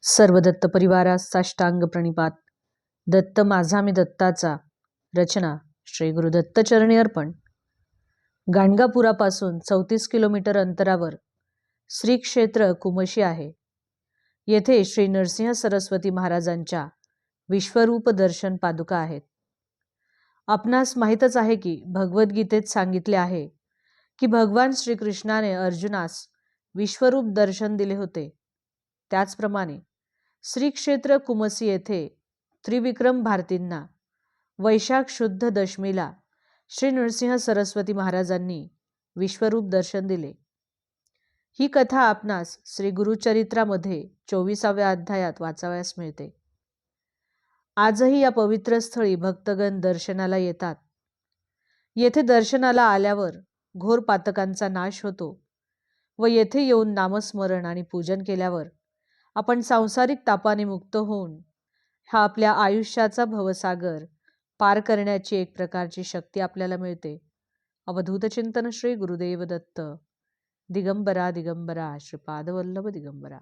सर्व दत्त परिवारास साष्टांग प्रणिपात. दत्त माझा मी दत्ताचा. रचना श्री गुरुदत्त चरणी अर्पण. गाणगापुरापासून 34 किलोमीटर अंतरावर श्री क्षेत्र कुमशी आहे. येथे श्री नरसिंह सरस्वती महाराजांच्या विश्वरूप दर्शन पादुका आहेत. आपणास माहीतच आहे की भगवद्गीतेत सांगितले आहे की भगवान श्रीकृष्णाने अर्जुनास विश्वरूप दर्शन दिले होते. त्याचप्रमाणे श्री क्षेत्र कुमसी येथे त्रिविक्रम भारतींना वैशाख शुद्ध दशमीला श्री नरसिंह सरस्वती महाराजांनी विश्वरूप दर्शन दिले. ही कथा आपणास श्री गुरुचरित्रामध्ये 24व्या अध्यायात वाचावयास मिळते. आजही या पवित्र स्थळी भक्तगण दर्शनाला येतात. येथे दर्शनाला आल्यावर घोर पातकांचा नाश होतो व येथे येऊन नामस्मरण आणि पूजन केल्यावर आपण सांसारिक तापाने मुक्त होऊन हा आपल्या आयुष्याचा भवसागर पार करण्याची एक प्रकारची शक्ती आपल्याला मिळते. अवधूत चिंतन श्री गुरुदेव दत्त. दिगंबरा दिगंबरा श्रीपादवल्लभ दिगंबरा.